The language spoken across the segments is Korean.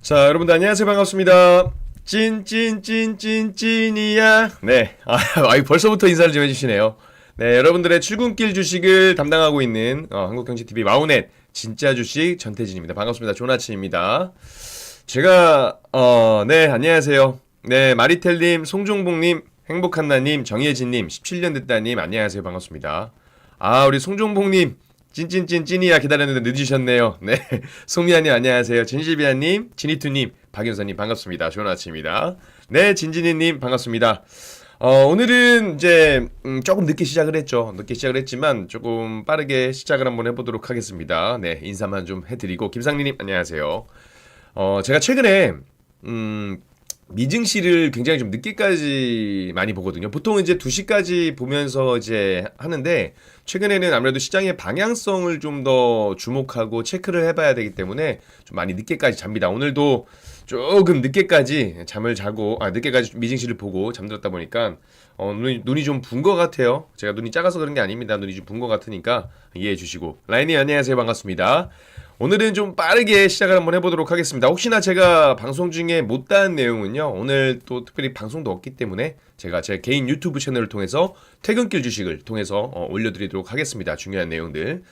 자, 여러분들 안녕하세요. 반갑습니다. 찐이야. 네. 벌써부터 인사를 좀 해주시네요. 네, 여러분들의 출근길 주식을 담당하고 있는 한국경제TV 마우넷 진짜 주식 전태진입니다. 반갑습니다. 좋은 아침입니다. 제가 네, 안녕하세요. 네, 마리텔님, 송종복님, 행복한나님, 정예진님, 17년 됐다님, 안녕하세요. 반갑습니다. 우리 송종복님, 찐이야 기다렸는데 늦으셨네요. 네. 송미아님 안녕하세요. 진실비아님, 진이투님, 박윤서님 반갑습니다. 좋은 아침입니다. 네, 진진이님 반갑습니다. 오늘은 이제 조금 늦게 시작을 했죠. 늦게 시작을 했지만 조금 빠르게 시작을 한번 해보도록 하겠습니다. 네, 인사만 좀 해드리고 김상리님 안녕하세요. 제가 최근에 미증시를 굉장히 좀 늦게까지 많이 보거든요. 보통 이제 2시까지 보면서 이제 하는데, 최근에는 아무래도 시장의 방향성을 좀 더 주목하고 체크를 해봐야 되기 때문에 좀 많이 늦게까지 잡니다. 오늘도 조금 늦게까지 잠을 자고, 늦게까지 미증시를 보고 잠들었다 보니까, 눈이 좀 분 것 같아요. 제가 눈이 작아서 그런 게 아닙니다. 눈이 좀 분 것 같으니까 이해해 주시고. 라인님 안녕하세요. 반갑습니다. 오늘은 좀 빠르게 시작을 한번 해보도록 하겠습니다. 혹시나 제가 방송 중에 못다한 내용은요, 오늘 또 특별히 방송도 없기 때문에 제가 제 개인 유튜브 채널을 통해서 퇴근길 주식을 통해서 올려드리도록 하겠습니다. 중요한 내용들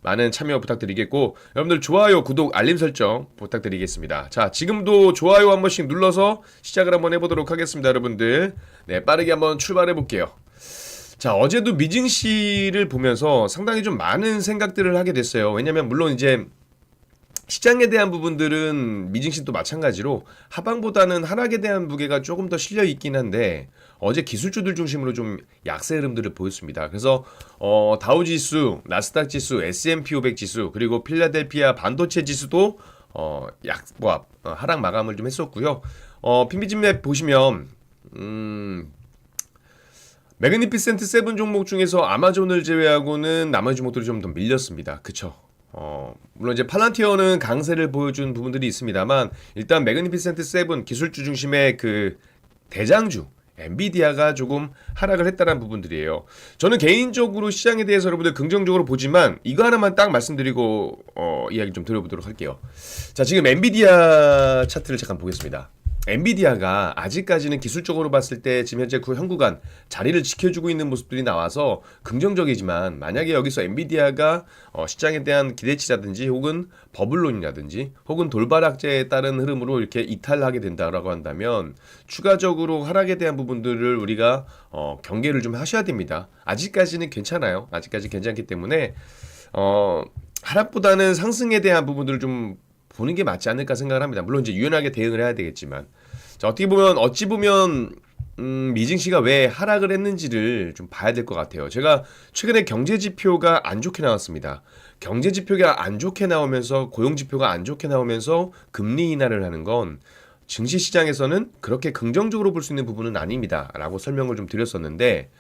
많은 참여 부탁드리겠고, 여러분들 좋아요, 구독, 알림 설정 부탁드리겠습니다. 자, 지금도 좋아요 한 번씩 눌러서 시작을 한번 해보도록 하겠습니다. 여러분들 네, 빠르게 한번 출발해 볼게요. 자, 어제도 미증시를 보면서 상당히 좀 많은 생각들을 하게 됐어요. 왜냐면 물론 이제 시장에 대한 부분들은 미증시도 마찬가지로 하방보다는 하락에 대한 무게가 조금 더 실려 있긴 한데, 어제 기술주들 중심으로 좀 약세 흐름들을 보였습니다. 그래서 다우지수, 나스닥지수, S&P 500 지수, 그리고 필라델피아 반도체 지수도 하락 마감을 좀 했었고요. 핀비진맵 보시면 매그니피센트 세븐 종목 중에서 아마존을 제외하고는 나머지 종목들이 좀 더 밀렸습니다. 그쵸? 물론 이제 팔란티어는 강세를 보여준 부분들이 있습니다만, 일단 매그니피센트 세븐 기술주 중심의 그 대장주 엔비디아가 조금 하락을 했다는 부분들이에요. 저는 개인적으로 시장에 대해서 여러분들 긍정적으로 보지만, 이거 하나만 딱 말씀드리고 이야기 좀 들어보도록 할게요. 자, 지금 엔비디아 차트를 잠깐 보겠습니다. 엔비디아가 아직까지는 기술적으로 봤을 때 지금 현재 그 현 구간 자리를 지켜주고 있는 모습들이 나와서 긍정적이지만, 만약에 여기서 엔비디아가 시장에 대한 기대치라든지 혹은 버블론이라든지 혹은 돌발악재에 따른 흐름으로 이렇게 이탈하게 된다라고 한다면 추가적으로 하락에 대한 부분들을 우리가 경계를 좀 하셔야 됩니다. 아직까지는 괜찮아요. 아직까지 괜찮기 때문에 하락보다는 상승에 대한 부분들을 좀 보는 게 맞지 않을까 생각을 합니다. 물론 이제 유연하게 대응을 해야 되겠지만, 자, 어찌 보면 미증시가 왜 하락을 했는지를 좀 봐야 될 것 같아요. 제가 최근에 경제 지표가 안 좋게 나왔습니다. 경제 지표가 안 좋게 나오면서, 고용 지표가 안 좋게 나오면서 금리 인하를 하는 건 증시 시장에서는 그렇게 긍정적으로 볼 수 있는 부분은 아닙니다라고 설명을 좀 드렸었는데,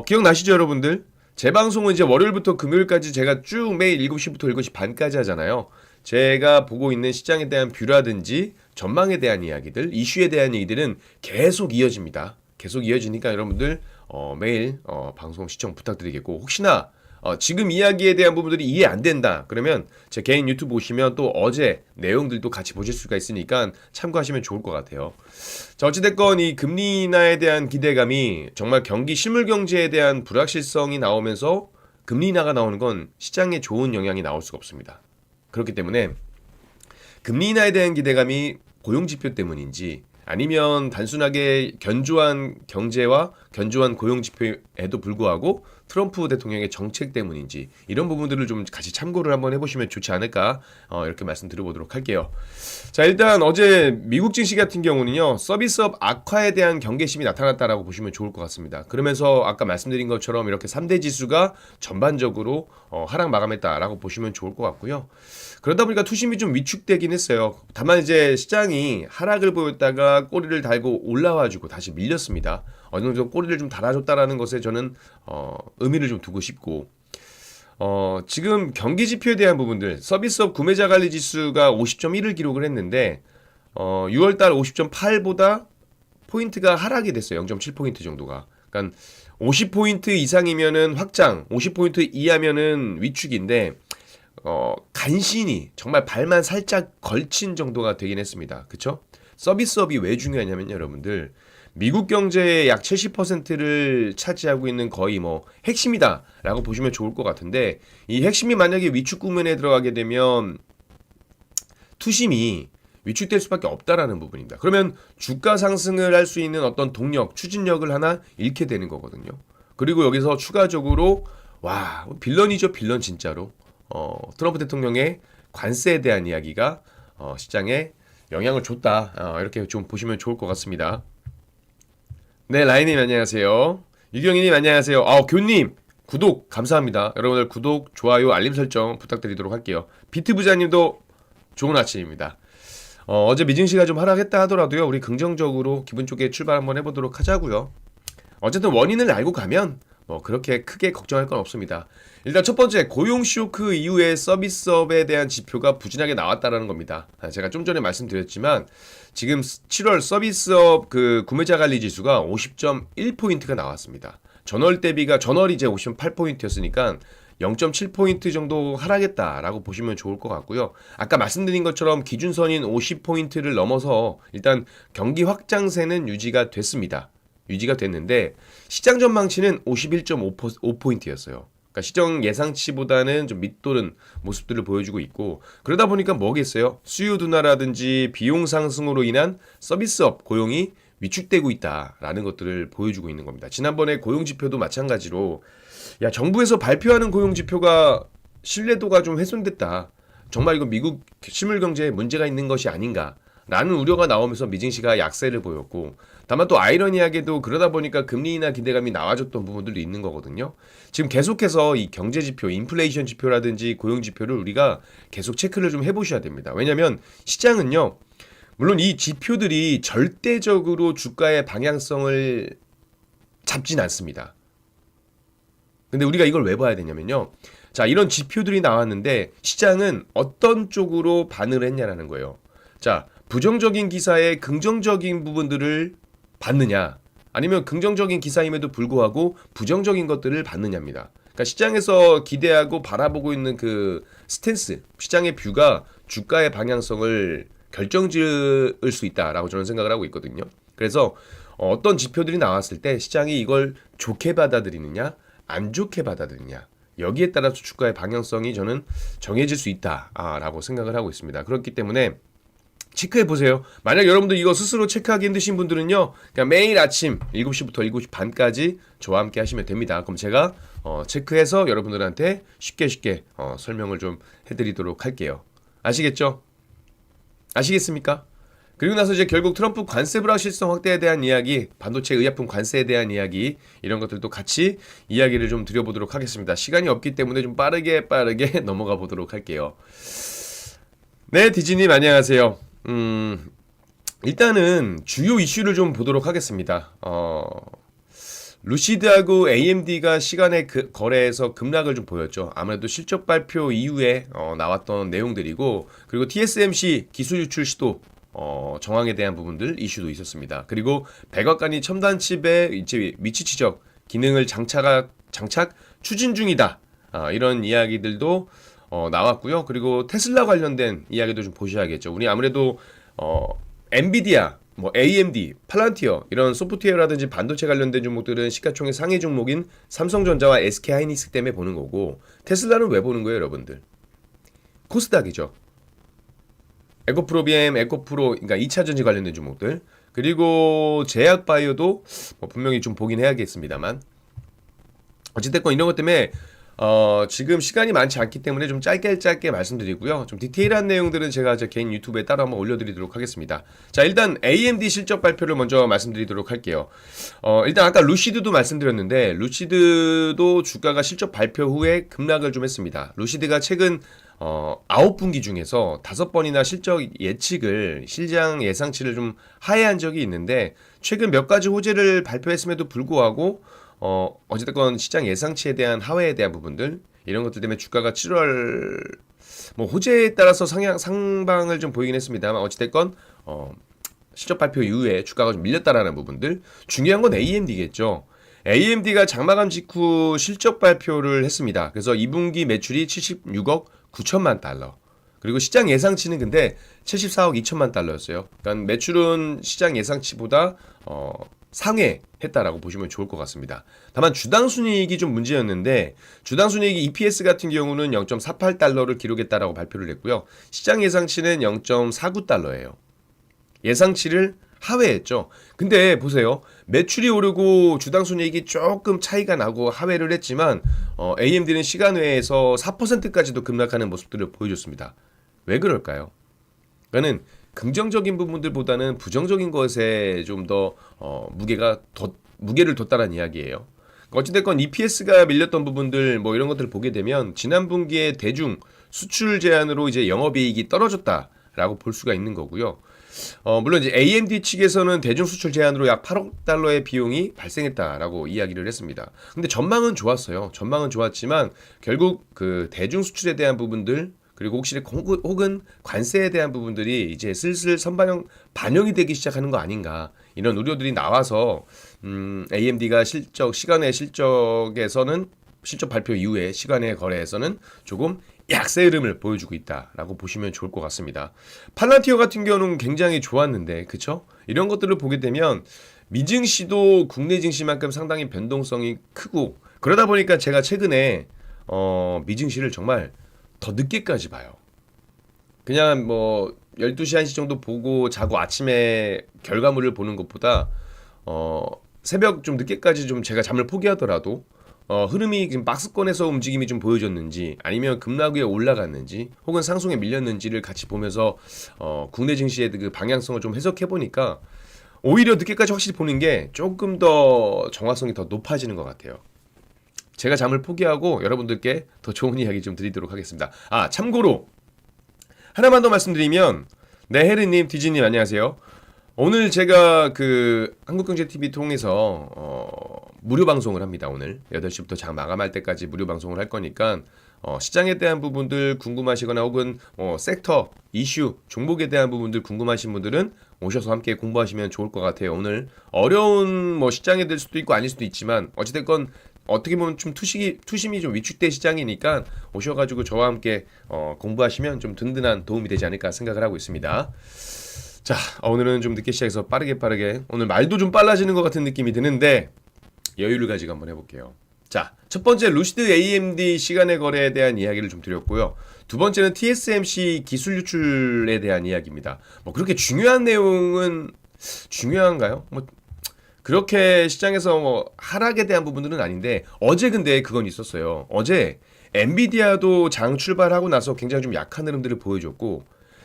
기억나시죠, 여러분들? 제 방송은 이제 월요일부터 금요일까지 제가 쭉 매일 7시부터 7시 반까지 하잖아요. 제가 보고 있는 시장에 대한 뷰라든지 전망에 대한 이야기들, 이슈에 대한 얘기들은 계속 이어집니다. 계속 이어지니까 여러분들 매일 방송 시청 부탁드리겠고, 혹시나 지금 이야기에 대한 부분들이 이해 안 된다 그러면 제 개인 유튜브 보시면 또 어제 내용들도 같이 보실 수가 있으니까 참고하시면 좋을 것 같아요. 자, 어찌됐건 이 금리 인하에 대한 기대감이 정말 경기 실물 경제에 대한 불확실성이 나오면서 금리 인하가 나오는 건 시장에 좋은 영향이 나올 수가 없습니다. 그렇기 때문에 금리 인하에 대한 기대감이 고용지표 때문인지, 아니면 단순하게 견조한 경제와 견조한 고용지표에도 불구하고 트럼프 대통령의 정책 때문인지, 이런 부분들을 좀 같이 참고를 한번 해보시면 좋지 않을까, 이렇게 말씀드려보도록 할게요. 자, 일단 어제 미국 증시 같은 경우는요, 서비스업 악화에 대한 경계심이 나타났다라고 보시면 좋을 것 같습니다. 그러면서 아까 말씀드린 것처럼 이렇게 3대 지수가 전반적으로 하락 마감했다라고 보시면 좋을 것 같고요. 그러다 보니까 투심이 좀 위축되긴 했어요. 다만 이제 시장이 하락을 보였다가 꼬리를 달고 올라와주고 다시 밀렸습니다. 어느 정도 꼬리를 좀 달아줬다라는 것에 저는 의미를 좀 두고 싶고, 지금 경기 지표에 대한 부분들, 서비스업 구매자 관리 지수가 50.1을 기록을 했는데 6월달 50.8보다 포인트가 하락이 됐어요. 0.7포인트 정도가. 그러니까 50포인트 이상이면은 확장, 50포인트 이하면은 위축인데, 간신히 정말 발만 살짝 걸친 정도가 되긴 했습니다. 그쵸? 서비스업이 왜 중요하냐면 여러분들 미국 경제의 약 70%를 차지하고 있는 거의 뭐 핵심이다라고 보시면 좋을 것 같은데 이 핵심이 만약에 위축 국면에 들어가게 되면 투심이 위축될 수밖에 없다라는 부분입니다. 그러면 주가 상승을 할 수 있는 어떤 동력, 추진력을 하나 잃게 되는 거거든요. 그리고 여기서 추가적으로 와 빌런이죠 빌런 진짜로 트럼프 대통령의 관세에 대한 이야기가 시장에 영향을 줬다 이렇게 좀 보시면 좋을 것 같습니다. 네 라인님 안녕하세요. 유경희님 안녕하세요. 교님 구독 감사합니다. 여러분들 구독, 좋아요, 알림 설정 부탁드리도록 할게요. 비트 부자님도 좋은 아침입니다. 어제 미증시가 좀 하락했다 하더라도요. 우리 긍정적으로 기분 좋게 출발 한번 해보도록 하자고요. 어쨌든 원인을 알고 가면 뭐 그렇게 크게 걱정할 건 없습니다. 일단 첫 번째 고용 쇼크 이후에 서비스업에 대한 지표가 부진하게 나왔다라는 겁니다. 제가 좀 전에 말씀드렸지만 지금 7월 서비스업 그 구매자 관리 지수가 50.1포인트가 나왔습니다. 전월이 이제 58포인트였으니까 0.7포인트 정도 하락했다라고 보시면 좋을 것 같고요. 아까 말씀드린 것처럼 기준선인 50포인트를 넘어서 일단 경기 확장세는 유지가 됐습니다. 유지가 됐는데 시장 전망치는 51.5포인트였어요. 그러니까 시장 예상치보다는 좀 밑도는 모습들을 보여주고 있고 그러다 보니까 뭐겠어요? 수요 둔화라든지 비용 상승으로 인한 서비스업 고용이 위축되고 있다라는 것들을 보여주고 있는 겁니다. 지난번에 고용 지표도 마찬가지로 야 정부에서 발표하는 고용 지표가 신뢰도가 좀 훼손됐다. 정말 이거 미국 실물 경제에 문제가 있는 것이 아닌가라는 우려가 나오면서 미증시가 약세를 보였고 다만 또 아이러니하게도 그러다 보니까 금리 인하 기대감이 나와줬던 부분들도 있는 거거든요. 지금 계속해서 이 경제 지표, 인플레이션 지표라든지 고용 지표를 우리가 계속 체크를 좀 해보셔야 됩니다. 왜냐하면 시장은요. 물론 이 지표들이 절대적으로 주가의 방향성을 잡진 않습니다. 근데 우리가 이걸 왜 봐야 되냐면요. 자, 이런 지표들이 나왔는데 시장은 어떤 쪽으로 반응을 했냐라는 거예요. 자, 부정적인 기사에 긍정적인 부분들을 받느냐 아니면 긍정적인 기사임에도 불구하고 부정적인 것들을 받느냐입니다. 그러니까 시장에서 기대하고 바라보고 있는 그 스탠스, 시장의 뷰가 주가의 방향성을 결정지을 수 있다라고 저는 생각을 하고 있거든요. 그래서 어떤 지표들이 나왔을 때 시장이 이걸 좋게 받아들이느냐 안 좋게 받아들이냐 여기에 따라서 주가의 방향성이 저는 정해질 수 있다라고 생각을 하고 있습니다. 그렇기 때문에 체크해 보세요. 만약 여러분들 이거 스스로 체크하기 힘드신 분들은요. 그냥 매일 아침 7시부터 7시 반까지 저와 함께 하시면 됩니다. 그럼 제가 체크해서 여러분들한테 쉽게 설명을 좀 해드리도록 할게요. 아시겠죠? 아시겠습니까? 그리고 나서 이제 결국 트럼프 관세 불확실성 확대에 대한 이야기, 반도체 의약품 관세에 대한 이야기 이런 것들도 같이 이야기를 좀 드려보도록 하겠습니다. 시간이 없기 때문에 좀 빠르게 넘어가 보도록 할게요. 네, 디지님 안녕하세요. 일단은 주요 이슈를 좀 보도록 하겠습니다. 루시드하고 AMD가 시간의 거래에서 급락을 좀 보였죠. 아무래도 실적 발표 이후에 나왔던 내용들이고 그리고 TSMC 기술 유출 시도 정황에 대한 부분들 이슈도 있었습니다. 그리고 백악관이 첨단 칩의 이제 위치 지적 기능을 장착 추진 중이다. 이런 이야기들도 나왔고요. 그리고 테슬라 관련된 이야기도 좀 보셔야겠죠. 우리 아무래도 엔비디아, 뭐 AMD, 팔란티어 이런 소프트웨어라든지 반도체 관련된 종목들은 시가총액 상위 종목인 삼성전자와 SK하이닉스 때문에 보는 거고 테슬라는 왜 보는 거예요, 여러분들? 코스닥이죠. 에코프로비엠, 에코프로, 그러니까 2차전지 관련된 종목들 그리고 제약바이오도 뭐 분명히 좀 보긴 해야겠습니다만 어찌됐건 이런 것 때문에 지금 시간이 많지 않기 때문에 좀 짧게 말씀드리고요. 좀 디테일한 내용들은 제가 제 개인 유튜브에 따로 한번 올려드리도록 하겠습니다. 자, 일단 AMD 실적 발표를 먼저 말씀드리도록 할게요. 일단 아까 루시드도 말씀드렸는데 루시드도 주가가 실적 발표 후에 급락을 좀 했습니다. 루시드가 최근 9분기 중에서 5번이나 실적 예측을 시장 예상치를 좀 하회한 적이 있는데 최근 몇 가지 호재를 발표했음에도 불구하고 어쨌든 시장 예상치에 대한 하회에 대한 부분들 이런 것들 때문에 주가가 7월 뭐 호재에 따라서 상방을 좀 보이긴 했습니다만 어찌됐건 실적 발표 이후에 주가가 좀 밀렸다라는 부분들 중요한 건 AMD겠죠. AMD가 장마감 직후 실적 발표를 했습니다. 그래서 2분기 매출이 76억 9천만 달러. 그리고 시장 예상치는 근데 74억 2천만 달러였어요. 그러니까 매출은 시장 예상치보다 상회했다라고 보시면 좋을 것 같습니다. 다만 주당 순이익이 좀 문제였는데 주당 순이익이 EPS 같은 경우는 0.48달러를 기록했다라고 발표를 했고요. 시장 예상치는 0.49달러예요. 예상치를 하회했죠. 근데 보세요. 매출이 오르고 주당 순이익이 조금 차이가 나고 하회를 했지만 AMD는 시간 외에서 4%까지도 급락하는 모습들을 보여줬습니다. 왜 그럴까요? 그러니까는 긍정적인 부분들보다는 부정적인 것에 좀 더 무게를 뒀다는 이야기예요. 어찌됐건 EPS가 밀렸던 부분들 뭐 이런 것들을 보게 되면 지난 분기에 대중 수출 제한으로 이제 영업이익이 떨어졌다라고 볼 수가 있는 거고요. 물론 이제 AMD 측에서는 대중 수출 제한으로 약 8억 달러의 비용이 발생했다라고 이야기를 했습니다. 근데 전망은 좋았어요. 전망은 좋았지만 결국 그 대중 수출에 대한 부분들 그리고 혹은 관세에 대한 부분들이 이제 슬슬 반영이 되기 시작하는 거 아닌가 이런 우려들이 나와서 AMD가 시간의 실적에서는 실적 발표 이후에 시간의 거래에서는 조금 약세 흐름을 보여주고 있다라고 보시면 좋을 것 같습니다. 팔란티어 같은 경우는 굉장히 좋았는데 그쵸? 이런 것들을 보게 되면 미증시도 국내 증시만큼 상당히 변동성이 크고 그러다 보니까 제가 최근에 미증시를 정말 더 늦게까지 봐요. 그냥 뭐 12시 1시 정도 보고 자고 아침에 결과물을 보는 것보다 새벽 좀 늦게까지 좀 제가 잠을 포기하더라도 흐름이 지금 박스권에서 움직임이 좀 보여졌는지 아니면 급락 위에 올라갔는지 혹은 상승에 밀렸는지를 같이 보면서 국내 증시의 그 방향성을 좀 해석해 보니까 오히려 늦게까지 확실히 보는 게 조금 더 정확성이 더 높아지는 것 같아요. 제가 잠을 포기하고 여러분들께 더 좋은 이야기 좀 드리도록 하겠습니다. 참고로 하나만 더 말씀드리면 네 혜리님, 디지님 안녕하세요. 오늘 제가 그 한국경제TV 통해서 무료 방송을 합니다. 오늘 8시부터 장 마감할 때까지 무료 방송을 할 거니까 시장에 대한 부분들 궁금하시거나 혹은 섹터, 이슈, 종목에 대한 부분들 궁금하신 분들은 오셔서 함께 공부하시면 좋을 것 같아요. 오늘 어려운 시장에 될 수도 있고 아닐 수도 있지만 어찌됐건 어떻게 보면 좀 투심이 좀 위축된 시장이니까 오셔가지고 저와 함께 공부하시면 좀 든든한 도움이 되지 않을까 생각을 하고 있습니다. 자, 오늘은 좀 늦게 시작해서 빠르게 오늘 말도 좀 빨라지는 것 같은 느낌이 드는데 여유를 가지고 한번 해볼게요. 자, 첫 번째 루시드 AMD 시간의 거래에 대한 이야기를 좀 드렸고요. 두 번째는 TSMC 기술 유출에 대한 이야기입니다. 그렇게 중요한 내용은 중요한가요? 그렇게 시장에서 하락에 대한 부분들은 아닌데 어제 근데 그건 있었어요. 어제 엔비디아도 장 출발하고 나서 굉장히 좀 약한 흐름들을 보여줬고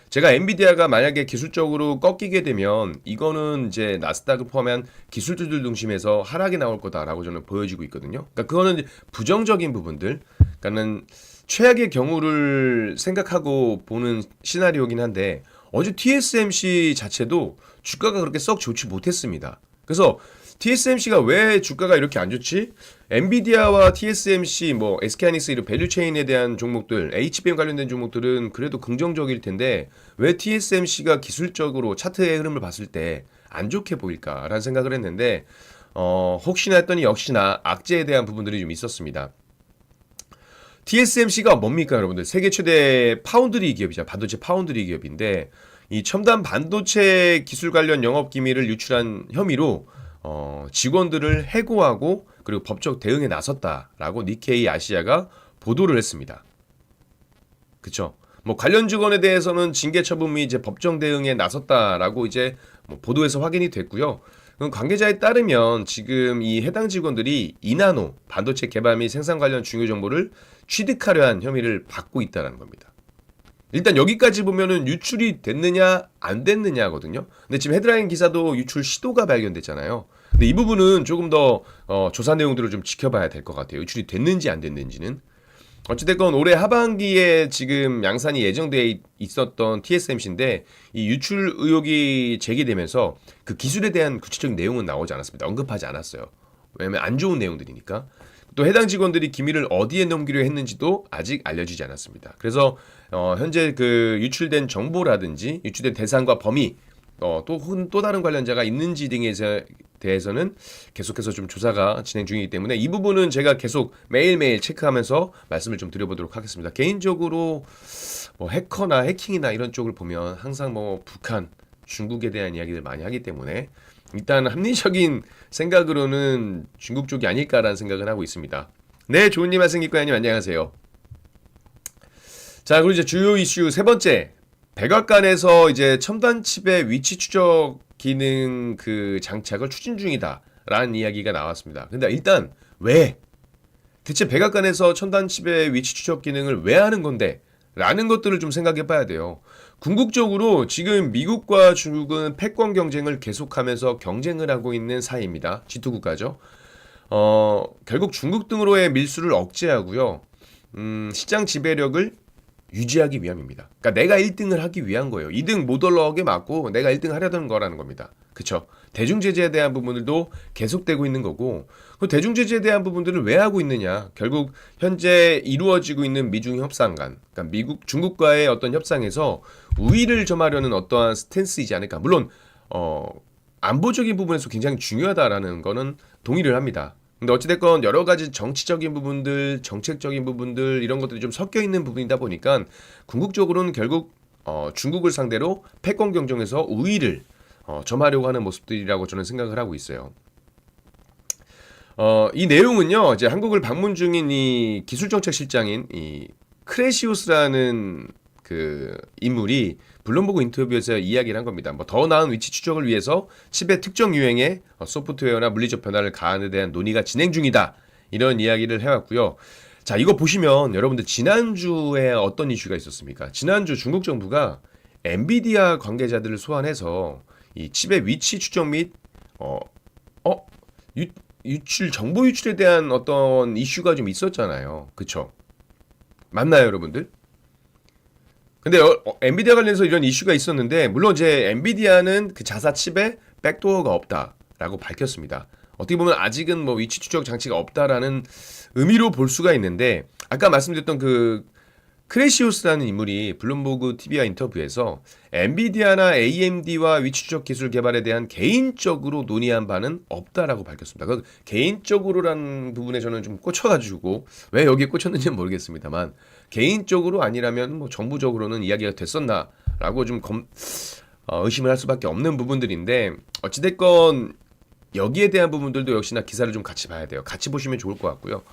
제가 엔비디아가 만약에 기술적으로 꺾이게 되면 이거는 이제 나스닥을 포함한 기술주들 중심에서 하락이 나올 거다라고 저는 보여지고 있거든요. 그러니까 그거는 이제 부정적인 부분들, 그러니까는 최악의 경우를 생각하고 보는 시나리오긴 한데 어제 TSMC 자체도 주가가 그렇게 썩 좋지 못했습니다. 그래서 TSMC가 왜 주가가 이렇게 안 좋지? 엔비디아와 TSMC, SK하이닉스 이런 밸류체인에 대한 종목들, HBM 관련된 종목들은 그래도 긍정적일 텐데 왜 TSMC가 기술적으로 차트의 흐름을 봤을 때 안 좋게 보일까라는 생각을 했는데 혹시나 했더니 역시나 악재에 대한 부분들이 좀 있었습니다. TSMC가 뭡니까 여러분들? 세계 최대 파운드리 기업이죠. 반도체 파운드리 기업인데 이 첨단 반도체 기술 관련 영업 기밀을 유출한 혐의로 직원들을 해고하고 그리고 법적 대응에 나섰다라고 니케이 아시아가 보도를 했습니다. 그쵸? 관련 직원에 대해서는 징계 처분 및 이제 법정 대응에 나섰다라고 이제 보도에서 확인이 됐고요. 관계자에 따르면 지금 이 해당 직원들이 이나노 반도체 개발 및 생산 관련 중요 정보를 취득하려 한 혐의를 받고 있다는 겁니다. 일단 여기까지 보면은 유출이 됐느냐 안 됐느냐거든요. 근데 지금 헤드라인 기사도 유출 시도가 발견됐잖아요. 근데 이 부분은 조금 더 조사 내용들을 좀 지켜봐야 될 것 같아요. 유출이 됐는지 안 됐는지는. 어찌됐건 올해 하반기에 지금 양산이 예정돼 있었던 TSMC인데 이 유출 의혹이 제기되면서 그 기술에 대한 구체적인 내용은 나오지 않았습니다. 언급하지 않았어요. 왜냐면 안 좋은 내용들이니까. 또 해당 직원들이 기밀을 어디에 넘기려 했는지도 아직 알려지지 않았습니다. 그래서 현재 그 유출된 정보라든지 유출된 대상과 범위 또 다른 관련자가 있는지 등에 대해서는 계속해서 좀 조사가 진행 중이기 때문에 이 부분은 제가 계속 매일매일 체크하면서 말씀을 좀 드려보도록 하겠습니다. 개인적으로 뭐 해커나 해킹이나 이런 쪽을 보면 항상 뭐 북한, 중국에 대한 이야기를 많이 하기 때문에 일단 합리적인 생각으로는 중국 쪽이 아닐까라는 생각을 하고 있습니다. 네, 좋은님 할생기과님 안녕하세요. 자, 그리고 이제 주요 이슈 세 번째. 백악관에서 이제 첨단 칩의 위치 추적 기능 그 장착을 추진 중이다라는 이야기가 나왔습니다. 근데 일단 왜? 대체 백악관에서 첨단 칩의 위치 추적 기능을 왜 하는 건데? 라는 것들을 좀 생각해 봐야 돼요. 궁극적으로 지금 미국과 중국은 패권 경쟁을 계속하면서 경쟁을 하고 있는 사이입니다. G2 국가죠. 결국 중국 등으로의 밀수를 억제하고요. 시장 지배력을 유지하기 위함입니다. 그러니까 내가 1등을 하기 위한 거예요. 2등 못 올라오게 막고 내가 1등 하려던 거라는 겁니다. 그쵸? 대중 제재에 대한 부분들도 계속되고 있는 거고 그 대중 제재에 대한 부분들을 왜 하고 있느냐? 결국 현재 이루어지고 있는 미중 협상 간 그러니까 미국 중국과의 어떤 협상에서 우위를 점하려는 어떠한 스탠스이지 않을까? 물론 안보적인 부분에서 굉장히 중요하다라는 거는 동의를 합니다. 근데 어찌됐건 여러 가지 정치적인 부분들, 정책적인 부분들 이런 것들이 좀 섞여 있는 부분이다 보니까 궁극적으로는 결국 중국을 상대로 패권 경쟁에서 우위를 점하려고 하는 모습들이라고 저는 생각을 하고 있어요. 이 내용은요, 이제 한국을 방문 중인 이 기술정책실장인 이 크레시우스라는 그 인물이 블룸버그 인터뷰에서 이야기를 한 겁니다. 뭐 더 나은 위치 추적을 위해서 칩의 특정 유형의 소프트웨어나 물리적 변화를 가하는 데 대한 논의가 진행 중이다. 이런 이야기를 해왔고요. 자, 이거 보시면 여러분들 지난주에 어떤 이슈가 있었습니까? 지난주 중국 정부가 엔비디아 관계자들을 소환해서 이 칩의 위치 추적 및 유출 정보 유출에 대한 어떤 이슈가 좀 있었잖아요. 그쵸? 맞나요, 여러분들? 근데 엔비디아 관련해서 이런 이슈가 있었는데 물론 이제 엔비디아는 그 자사 칩에 백도어가 없다라고 밝혔습니다. 어떻게 보면 아직은 뭐 위치 추적 장치가 없다라는 의미로 볼 수가 있는데 아까 말씀드렸던 그 크레시오스라는 인물이 블룸버그 TV와 인터뷰에서 엔비디아나 AMD와 위치 추적 기술 개발에 대한 개인적으로 논의한 바는 없다라고 밝혔습니다. 그 개인적으로라는 부분에 저는 좀 꽂혀가지고 왜 여기에 꽂혔는지는 모르겠습니다만 개인적으로 아니라면 뭐 정부적으로는 이야기가 됐었나라고 좀 의심을 할 수밖에 없는 부분들인데 어찌됐건 여기에 대한 부분들도 역시나 기사를 좀 같이 봐야 돼요. 같이 보시면 좋을 것 같고요.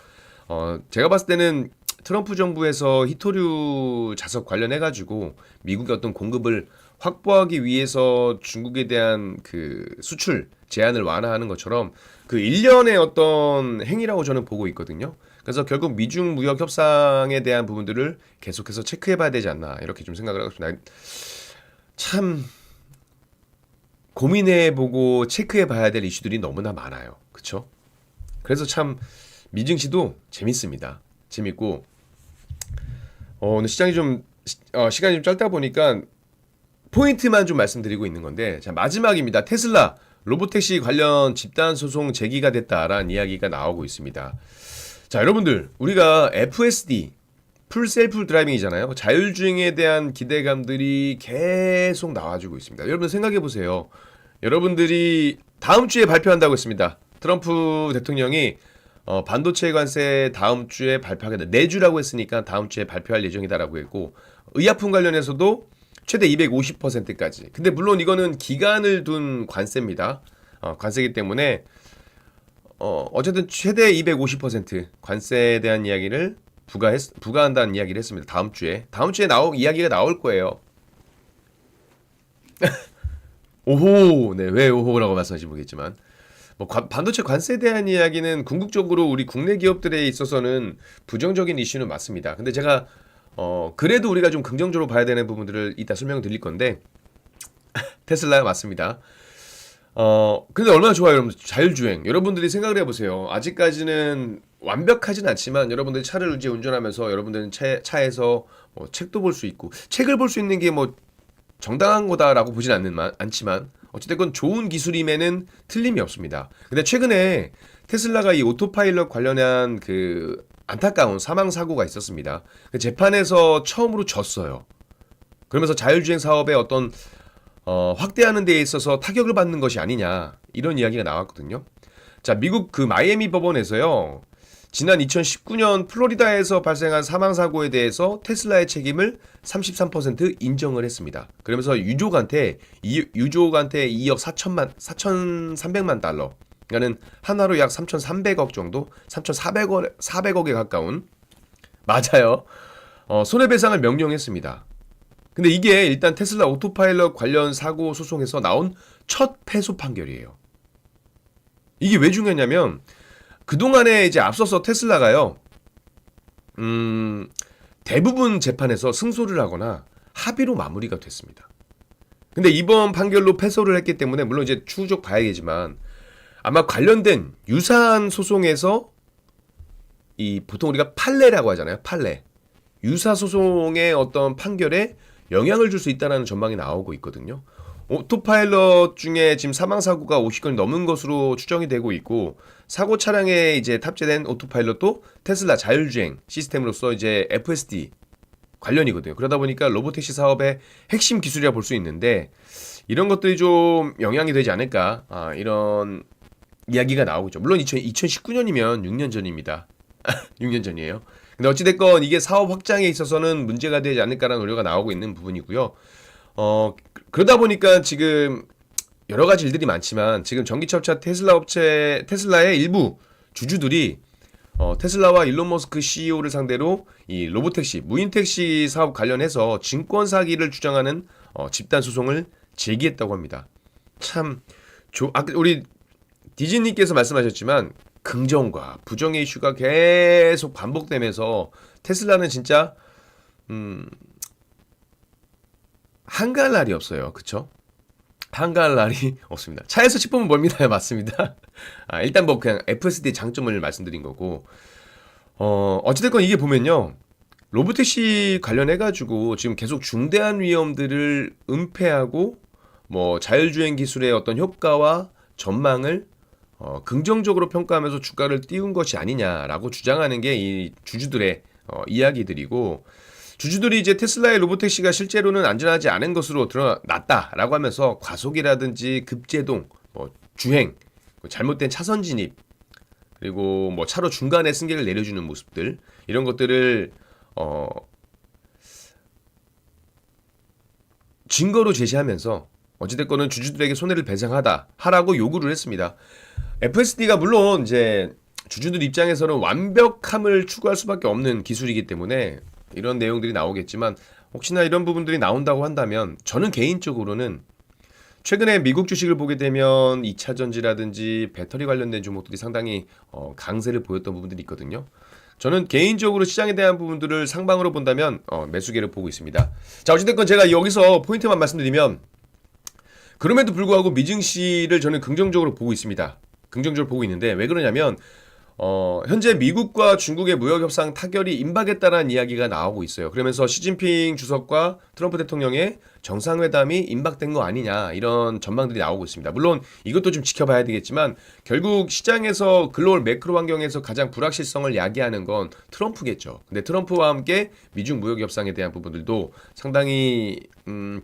제가 봤을 때는 트럼프 정부에서 히토류 자석 관련해가지고 미국의 어떤 공급을 확보하기 위해서 중국에 대한 그 수출 제한을 완화하는 것처럼 그 일련의 어떤 행위라고 저는 보고 있거든요. 그래서 결국 미중 무역 협상에 대한 부분들을 계속해서 체크해봐야 되지 않나 이렇게 좀 생각을 하고 있습니다. 참 고민해보고 체크해봐야 될 이슈들이 너무나 많아요. 그렇죠? 그래서 참 미증시도 재밌습니다. 재밌고 오늘 시장이 좀 시간이 좀 짧다 보니까 포인트만 좀 말씀드리고 있는 건데 자 마지막입니다. 테슬라 로보택시 관련 집단 소송 제기가 됐다라는 이야기가 나오고 있습니다. 자 여러분들 우리가 FSD 풀 셀프 드라이빙이잖아요. 자율주행에 대한 기대감들이 계속 나와주고 있습니다. 여러분 생각해 보세요. 여러분들이 다음 주에 발표한다고 했습니다. 트럼프 대통령이 반도체 관세 다음 주에 발표하겠다. 내주라고 했으니까 다음 주에 발표할 예정이다라고 했고 의약품 관련해서도 최대 250%까지. 근데 물론 이거는 기간을 둔 관세입니다. 관세이기 때문에 어쨌든 최대 250% 관세에 대한 이야기를 부과한다는 이야기를 했습니다. 다음 주에 이야기가 나올 거예요. 오호, 네, 왜 오호라고 말씀하실지 모르겠지만. 뭐 반도체 관세에 대한 이야기는 궁극적으로 우리 국내 기업들에 있어서는 부정적인 이슈는 맞습니다. 근데 제가 그래도 우리가 좀 긍정적으로 봐야 되는 부분들을 이따 설명을 드릴 건데 테슬라 맞습니다. 근데 얼마나 좋아요, 여러분. 자율주행. 여러분들이 생각을 해보세요. 아직까지는 완벽하진 않지만 여러분들이 차를 이제 운전하면서 여러분들은 차에서 책도 볼 수 있고 책을 볼 수 있는 게 뭐 정당한 거다라고 보진 않지만 어찌됐건 좋은 기술임에는 틀림이 없습니다. 근데 최근에 테슬라가 이 오토파일럿 관련한 그 안타까운 사망 사고가 있었습니다. 그 재판에서 처음으로 졌어요. 그러면서 자율주행 사업에 어떤 확대하는 데 있어서 타격을 받는 것이 아니냐 이런 이야기가 나왔거든요. 자, 미국 그 마이애미 법원에서요. 지난 2019년 플로리다에서 발생한 사망 사고에 대해서 테슬라의 책임을 33% 인정을 했습니다. 그러면서 유족한테 2억 4,300만 달러, 그러니까는 한화로 약 3,300억 정도, 3,400억에 가까운 맞아요. 손해배상을 명령했습니다. 근데 이게 일단 테슬라 오토파일럿 관련 사고 소송에서 나온 첫 패소 판결이에요. 이게 왜 중요하냐면 그동안에 이제 앞서서 테슬라가요. 대부분 재판에서 승소를 하거나 합의로 마무리가 됐습니다. 근데 이번 판결로 패소를 했기 때문에 물론 이제 추후적 봐야겠지만 아마 관련된 유사한 소송에서 이 보통 우리가 판례라고 하잖아요. 판례. 유사 소송의 어떤 판결에 영향을 줄 수 있다는 전망이 나오고 있거든요. 오토파일럿 중에 지금 사망 사고가 50건이 넘은 것으로 추정이 되고 있고 사고 차량에 이제 탑재된 오토파일럿도 테슬라 자율주행 시스템으로서 이제 FSD 관련이거든요. 그러다 보니까 로보택시 사업의 핵심 기술이라 볼 수 있는데 이런 것들이 좀 영향이 되지 않을까 이런 이야기가 나오고 있죠. 물론 2019년이면 6년 전입니다. 6년 전이에요. 근데 어찌됐건 이게 사업 확장에 있어서는 문제가 되지 않을까라는 우려가 나오고 있는 부분이고요. 그러다 보니까 지금 여러 가지 일들이 많지만 지금 전기차 업체 테슬라의 일부 주주들이 테슬라와 일론 머스크 CEO를 상대로 이 로보택시, 무인택시 사업 관련해서 증권 사기를 주장하는 집단 소송을 제기했다고 합니다. 참 아까 우리 디즈니께서 말씀하셨지만 긍정과 부정의 이슈가 계속 반복되면서 테슬라는 진짜 한가할 날이 없어요. 그쵸? 한가할 날이 없습니다. 차에서 짚으면 뭡니다. 맞습니다. 일단 뭐 그냥 FSD 장점을 말씀드린 거고 어찌됐건 이게 보면요. 로보택시 관련해가지고 지금 계속 중대한 위험들을 은폐하고 뭐 자율주행 기술의 어떤 효과와 전망을 긍정적으로 평가하면서 주가를 띄운 것이 아니냐라고 주장하는 게 이 주주들의 이야기들이고 주주들이 이제 테슬라의 로보택시가 실제로는 안전하지 않은 것으로 드러났다라고 하면서 과속이라든지 급제동, 뭐 주행, 잘못된 차선 진입, 그리고 뭐 차로 중간에 승객을 내려주는 모습들 이런 것들을 증거로 제시하면서 어찌됐건은 주주들에게 손해를 하라고 요구를 했습니다. FSD가 물론 이제 주주들 입장에서는 완벽함을 추구할 수밖에 없는 기술이기 때문에 이런 내용들이 나오겠지만 혹시나 이런 부분들이 나온다고 한다면 저는 개인적으로는 최근에 미국 주식을 보게 되면 2차 전지라든지 배터리 관련된 종목들이 상당히 강세를 보였던 부분들이 있거든요. 저는 개인적으로 시장에 대한 부분들을 상방으로 본다면 매수계를 보고 있습니다. 자, 어찌됐건 제가 여기서 포인트만 말씀드리면 그럼에도 불구하고 미증시를 저는 긍정적으로 보고 있습니다. 긍정적으로 보고 있는데 왜 그러냐면 현재 미국과 중국의 무역 협상 타결이 임박했다는 이야기가 나오고 있어요. 그러면서 시진핑 주석과 트럼프 대통령의 정상회담이 임박된 거 아니냐 이런 전망들이 나오고 있습니다. 물론 이것도 좀 지켜봐야 되겠지만 결국 시장에서 글로벌 매크로 환경에서 가장 불확실성을 야기하는 건 트럼프겠죠. 근데 트럼프와 함께 미중 무역 협상에 대한 부분들도 상당히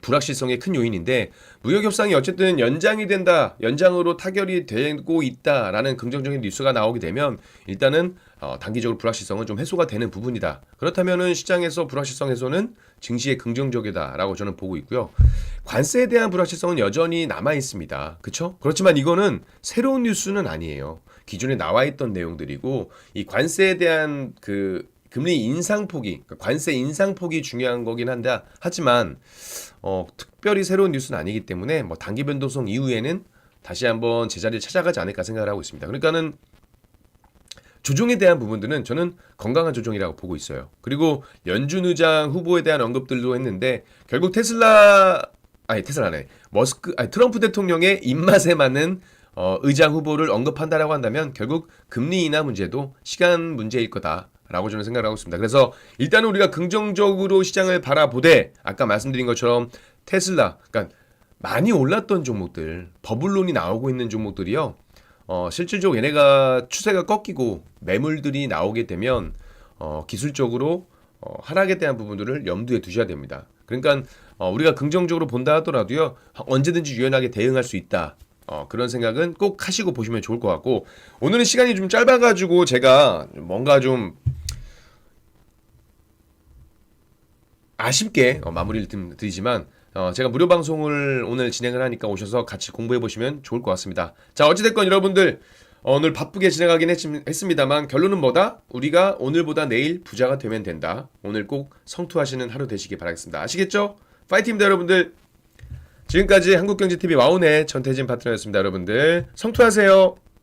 불확실성의 큰 요인인데 무역 협상이 어쨌든 연장이 된다, 연장으로 타결이 되고 있다라는 긍정적인 뉴스가 나오게 되면 일단은 단기적으로 불확실성은 좀 해소가 되는 부분이다. 그렇다면은 시장에서 불확실성 해소는 증시에 긍정적이다라고 저는 보고 있고요. 관세에 대한 불확실성은 여전히 남아 있습니다. 그렇죠? 그렇지만 이거는 새로운 뉴스는 아니에요. 기존에 나와 있던 내용들이고 이 관세에 대한 그 금리 인상폭이, 관세 인상폭이 중요한 거긴 한데 하지만 특별히 새로운 뉴스는 아니기 때문에 뭐 단기 변동성 이후에는 다시 한번 제자리를 찾아가지 않을까 생각을 하고 있습니다. 그러니까는 조정에 대한 부분들은 저는 건강한 조정이라고 보고 있어요. 그리고 연준 의장 후보에 대한 언급들도 했는데 결국 트럼프 대통령의 입맛에 맞는 의장 후보를 언급한다라고 한다면 결국 금리 인하 문제도 시간 문제일 거다라고 저는 생각을 하고 있습니다. 그래서 일단은 우리가 긍정적으로 시장을 바라보되 아까 말씀드린 것처럼 테슬라, 그러니까 많이 올랐던 종목들, 버블론이 나오고 있는 종목들이요. 실질적으로 얘네가 추세가 꺾이고 매물들이 나오게 되면 기술적으로 하락에 대한 부분들을 염두에 두셔야 됩니다. 그러니까 우리가 긍정적으로 본다 하더라도요, 언제든지 유연하게 대응할 수 있다. 그런 생각은 꼭 하시고 보시면 좋을 것 같고, 오늘은 시간이 좀 짧아가지고 제가 뭔가 좀 아쉽게 마무리를 드리지만, 제가 무료 방송을 오늘 진행을 하니까 오셔서 같이 공부해 보시면 좋을 것 같습니다. 자, 어찌됐건 여러분들 오늘 바쁘게 진행하긴 했습니다만 결론은 뭐다? 우리가 오늘보다 내일 부자가 되면 된다. 오늘 꼭 성투하시는 하루 되시기 바라겠습니다. 아시겠죠? 파이팅입니다, 여러분들. 지금까지 한국경제TV 와우넷 전태진 파트너였습니다. 여러분들 성투하세요.